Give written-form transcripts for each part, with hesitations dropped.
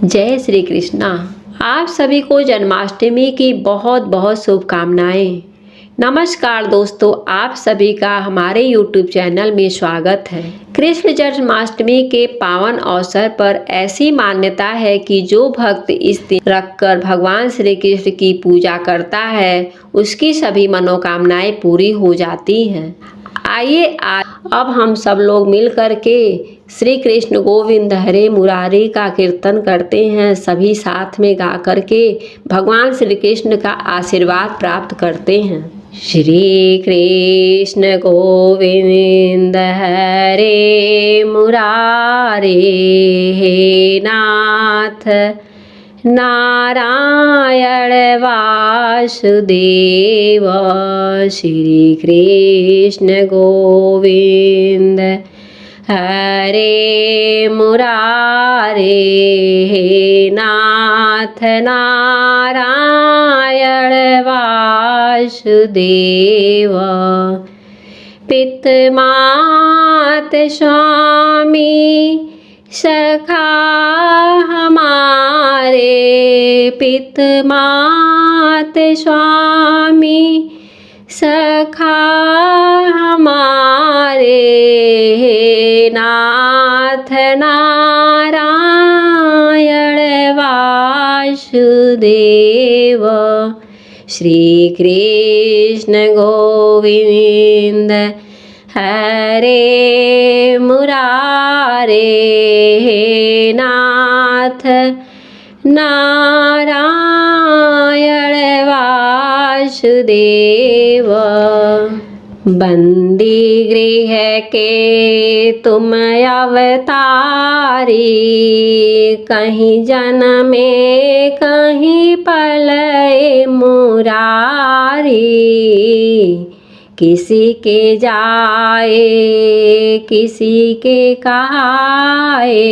जय श्री कृष्णा। आप सभी को जन्माष्टमी की बहुत बहुत शुभकामनाएं। नमस्कार दोस्तों, आप सभी का हमारे YouTube चैनल में स्वागत है। कृष्ण जन्माष्टमी के पावन अवसर पर ऐसी मान्यता है कि जो भक्त इस दिन रखकर भगवान श्री कृष्ण की पूजा करता है उसकी सभी मनोकामनाएं पूरी हो जाती हैं। आइए अब हम सब लोग मिल कर के श्री कृष्ण गोविंद हरे मुरारी का कीर्तन करते हैं। सभी साथ में गा करके भगवान श्री कृष्ण का आशीर्वाद प्राप्त करते हैं। श्री कृष्ण गोविंद हरे मुरारे हे नाथ नारायण वासुदेव। श्री कृष्ण गोविंद हरे मुरारे हे नाथ नारायण वासुदेव। पितमात स्वामी सखा हमारे, पितमात स्वामी सखा हमारे हे नाथ नारायण वासुदेव। श्री कृष्ण गोविंद हरे मुरारे हे नाथ नारायण वासुदेव। बंदी गृह के तुम अवतारी, कहीं जन्मे कहीं पलए मुरारी। किसी के जाए किसी के कहाए,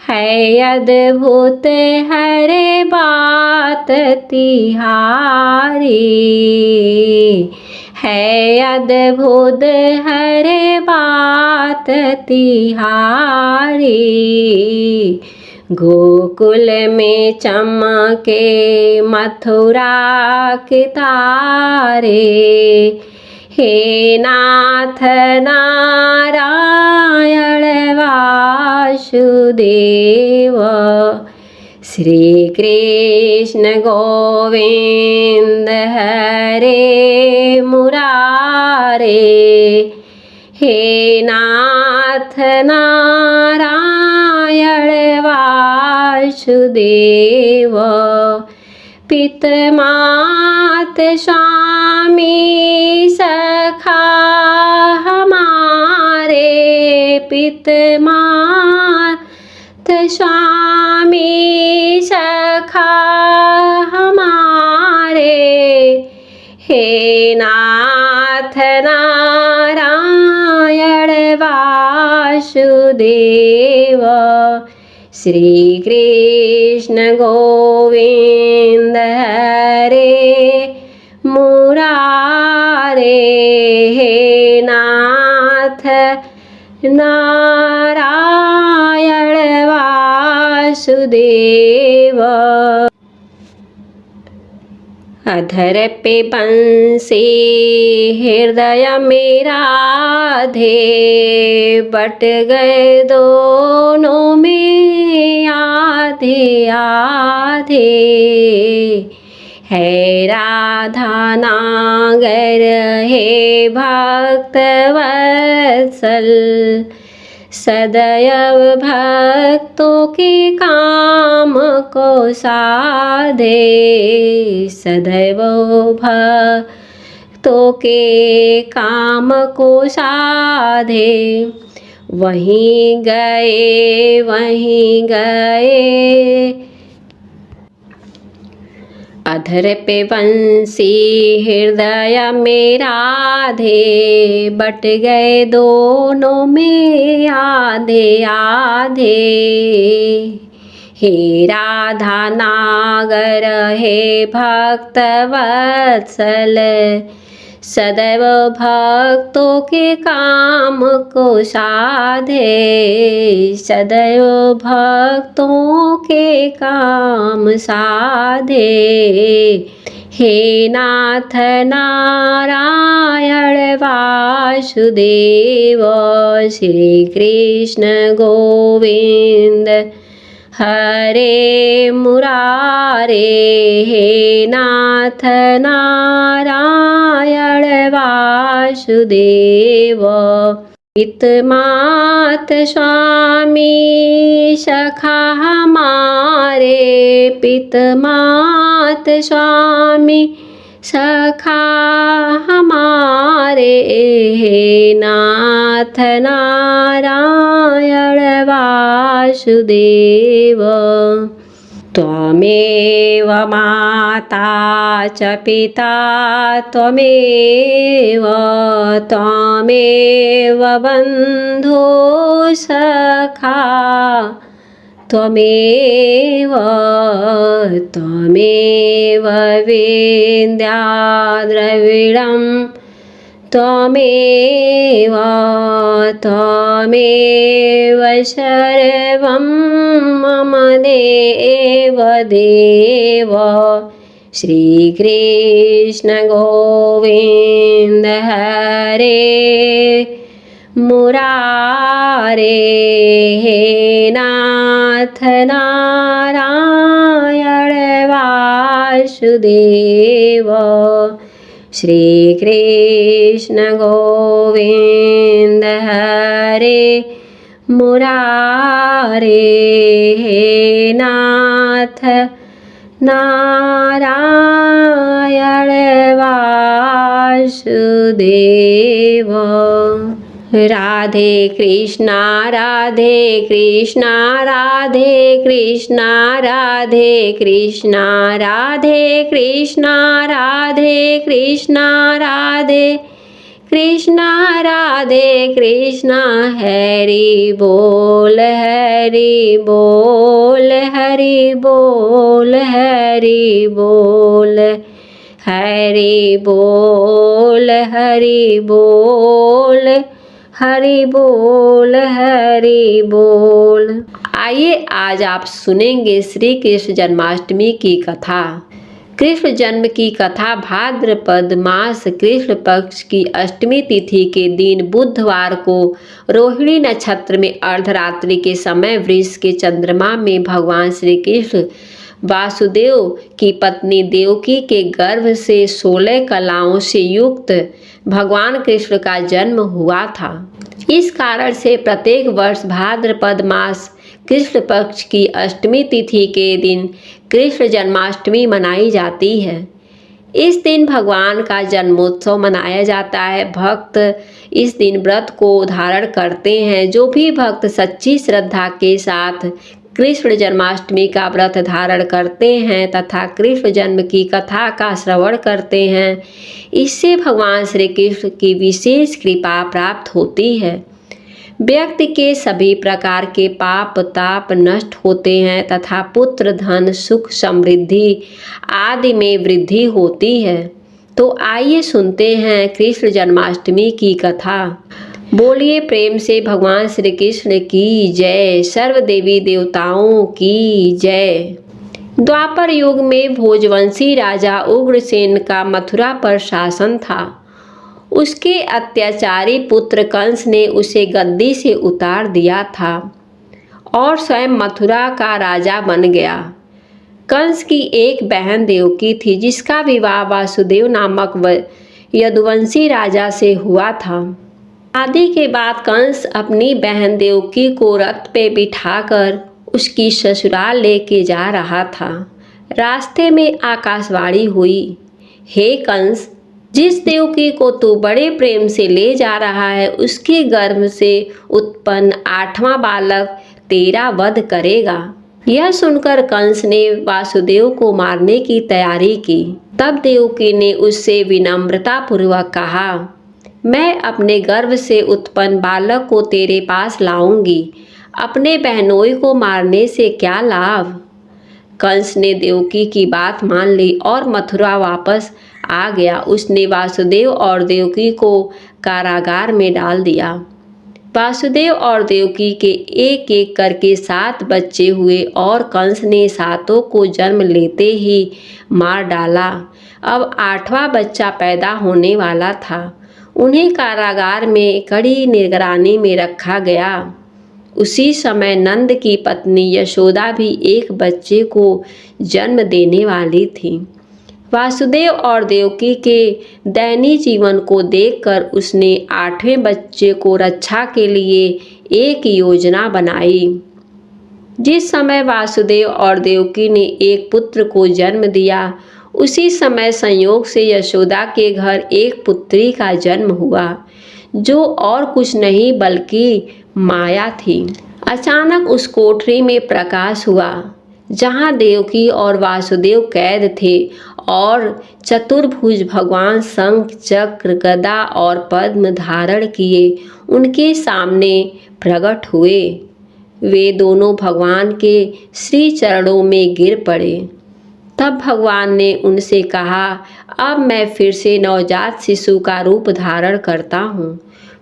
है अद्भुत हरे बात तिहारी। है अद्भुत हरे बात तिहारी। गोकुल में चमके मथुरा के तारे, हे नाथ नारायण वासुदेव। श्री कृष्ण गोविंद हरे मुरारे हे नाथ नारायण वासुदेव। पितमात स्वामी सखा हमारे, पितमात स्वामी सखा हमारे हे नाथ नारायण वासुदेव। श्री कृष्ण गोविंद हरे मुरारे हे नाथ नारायण वासुदेव। अधर पे बंसी हृदय में राधे, बट गए दोनों में आधे आधे। है राधा नागर हे भक्त वत्सल, सदैव भक्तों के काम को साधे। सदैव भक्तों के काम को साधे। वहीं गए अधर पे बंसी हृदय में राधे, बट गए दोनों में आधे आधे। हे राधा नागर हे भक्त वत्सल, सदैव भक्तों के काम को साधे, सदैव भक्तों के काम साधे। हे नाथ नारायण वासुदेव, श्री कृष्ण गोविंद हरे मुरारे। हे नाथ नारायण वासुदेव, पितमात स्वामी सखा हमारे, पितमात स्वामी सखा हमारे। हे नाथ नारायण वासुदेव, त्वमेव माता च पिता त्वमेव, त्वमेव बन्धो सखा त्वमेव, त्वमेव विद्या द्रविणं त्वमेव, त्वमेव सर्वं मम देव देव। श्रीकृष्ण गोविन्द हरे मुरारे। हे नाथ नारायण वासुदेव, श्रीकृष्ण गोविन्द हरे मुरारे। हे नाथ नारायण वासुदेव। राधे कृष्णा राधे कृष्णा राधे कृष्णा राधे कृष्णा राधे कृष्णा राधे कृष्णा राधे कृष्णा राधे कृष्णा। हरि बोल हरि बोल हरि बोल हरि बोल हरि बोल हरि बोल हरि बोल हरि बोल। आइए आज आप सुनेंगे श्री कृष्ण जन्माष्टमी की कथा। कृष्ण जन्म की कथा भाद्रपद मास कृष्ण पक्ष की अष्टमी तिथि के दिन बुधवार को रोहिणी नक्षत्र में अर्धरात्रि के समय वृष के चंद्रमा में भगवान श्री कृष्ण वासुदेव की पत्नी देवकी के गर्भ से 16 कलाओं से युक्त भगवान कृष्ण का जन्म हुआ था। इस कारण से प्रत्येक वर्ष भाद्रपद मास कृष्ण पक्ष की अष्टमी तिथि के दिन कृष्ण जन्माष्टमी मनाई जाती है। इस दिन भगवान का जन्मोत्सव मनाया जाता है। भक्त इस दिन व्रत को धारण करते हैं। जो भी भक्त सच्ची श्रद्धा के साथ कृष्ण जन्माष्टमी का व्रत धारण करते हैं तथा कृष्ण जन्म की कथा का श्रवण करते हैं, इससे भगवान श्री कृष्ण की विशेष कृपा प्राप्त होती है। व्यक्ति के सभी प्रकार के पाप ताप नष्ट होते हैं तथा पुत्र धन सुख समृद्धि आदि में वृद्धि होती है। तो आइए सुनते हैं कृष्ण जन्माष्टमी की कथा। बोलिए प्रेम से भगवान श्री कृष्ण की जय। सर्व देवी देवताओं की जय। द्वापर युग में भोजवंशी राजा उग्रसेन का मथुरा पर शासन था। उसके अत्याचारी पुत्र कंस ने उसे गद्दी से उतार दिया था और स्वयं मथुरा का राजा बन गया। कंस की एक बहन देवकी थी, जिसका विवाह वासुदेव नामक यदुवंशी राजा से हुआ था। शादी के बाद कंस अपनी बहन देवकी को रथ पे बिठाकर उसकी ससुराल लेके जा रहा था। रास्ते में आकाशवाणी हुई, हे कंस, जिस देवकी को तू बड़े प्रेम से ले जा रहा है, उसके गर्भ से उत्पन्न 8वां बालक तेरा वध करेगा। यह सुनकर कंस ने वासुदेव को मारने की तैयारी की। तब देवकी ने उससे विनम्रता पूर्वक कहा, मैं अपने गर्भ से उत्पन्न बालक को तेरे पास लाऊंगी। अपने बहनोई को मारने से क्या लाभ। कंस ने देवकी की बात मान ली और मथुरा वापस आ गया। उसने वासुदेव और देवकी को कारागार में डाल दिया। वासुदेव और देवकी के एक एक करके 7 बच्चे हुए और कंस ने 7 को जन्म लेते ही मार डाला। अब 8वां बच्चा पैदा होने वाला था। उन्हें कारागार में कड़ी निगरानी में रखा गया। उसी समय नंद की पत्नी यशोदा भी एक बच्चे को जन्म देने वाली थी। वासुदेव और देवकी के दैनिक जीवन को देखकर उसने 8वें बच्चे को रक्षा के लिए एक योजना बनाई। जिस समय वासुदेव और देवकी ने एक पुत्र को जन्म दिया, उसी समय संयोग से यशोदा के घर एक पुत्री का जन्म हुआ, जो और कुछ नहीं बल्कि माया थी। अचानक उस कोठरी में प्रकाश हुआ जहाँ देवकी और वासुदेव कैद थे और चतुर्भुज भगवान शंख चक्र गदा और पद्म धारण किए उनके सामने प्रकट हुए। वे दोनों भगवान के श्री चरणों में गिर पड़े। तब भगवान ने उनसे कहा, अब मैं फिर से नवजात शिशु का रूप धारण करता हूँ।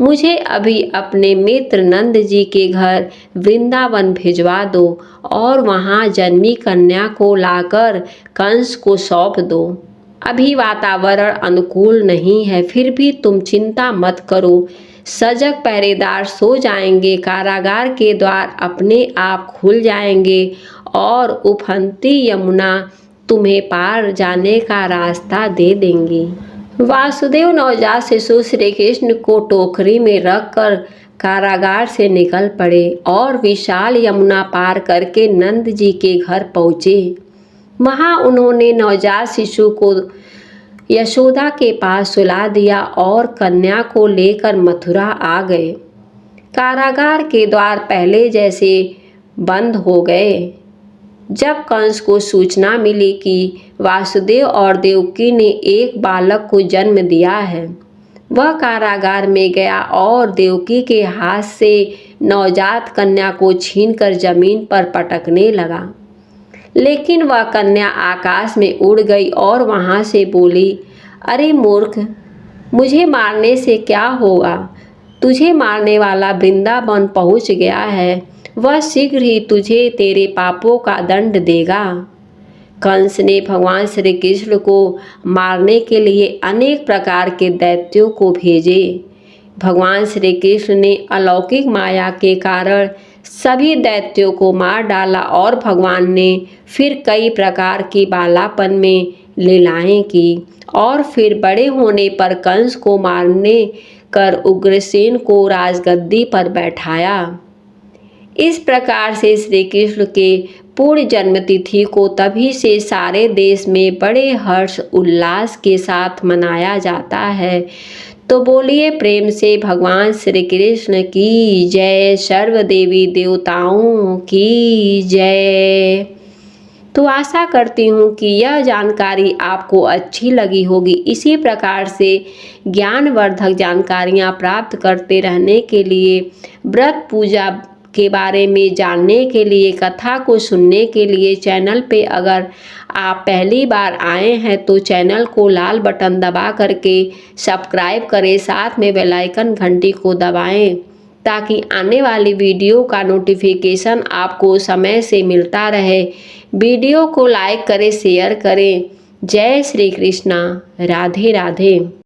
मुझे अभी अपने मित्र नंद जी के घर वृंदावन भिजवा दो और वहाँ जन्मी कन्या को लाकर कंस को सौंप दो। अभी वातावरण अनुकूल नहीं है, फिर भी तुम चिंता मत करो। सजग पहरेदार सो जाएंगे, कारागार के द्वार अपने आप खुल जाएंगे और उफनती यमुना तुम्हें पार जाने का रास्ता दे देंगी। वासुदेव नवजात शिशु श्री कृष्ण को टोकरी में रखकर कारागार से निकल पड़े और विशाल यमुना पार करके नंद जी के घर पहुँचे। वहाँ उन्होंने नवजात शिशु को यशोदा के पास सुला दिया और कन्या को लेकर मथुरा आ गए। कारागार के द्वार पहले जैसे बंद हो गए। जब कंस को सूचना मिली कि वासुदेव और देवकी ने एक बालक को जन्म दिया है, वह कारागार में गया और देवकी के हाथ से नवजात कन्या को छीनकर जमीन पर पटकने लगा। लेकिन वह कन्या आकाश में उड़ गई और वहां से बोली, अरे मूर्ख, मुझे मारने से क्या होगा? तुझे मारने वाला वृंदावन पहुंच गया है, वह शीघ्र ही तुझे तेरे पापों का दंड देगा। कंस ने भगवान श्री कृष्ण को मारने के लिए अनेक प्रकार के दैत्यों को भेजे। भगवान श्री कृष्ण ने अलौकिक माया के कारण सभी दैत्यों को मार डाला और भगवान ने फिर कई प्रकार की बालापन में लीलाएं की और फिर बड़े होने पर कंस को मारने कर उग्रसेन को राजगद्दी पर बैठाया। इस प्रकार से श्री कृष्ण के पूर्ण जन्म तिथि को तभी से सारे देश में बड़े हर्ष उल्लास के साथ मनाया जाता है। तो बोलिए प्रेम से भगवान श्री कृष्ण की जय, सर्व देवी देवताओं की जय। तो आशा करती हूँ कि यह जानकारी आपको अच्छी लगी होगी। इसी प्रकार से ज्ञानवर्धक जानकारियाँ प्राप्त करते रहने के लिए, व्रत पूजा के बारे में जानने के लिए, कथा को सुनने के लिए चैनल पे अगर आप पहली बार आए हैं तो चैनल को लाल बटन दबा करके सब्सक्राइब करें, साथ में बेल आइकन घंटी को दबाएं ताकि आने वाली वीडियो का नोटिफिकेशन आपको समय से मिलता रहे। वीडियो को लाइक करें, शेयर करें। जय श्री कृष्णा, राधे राधे।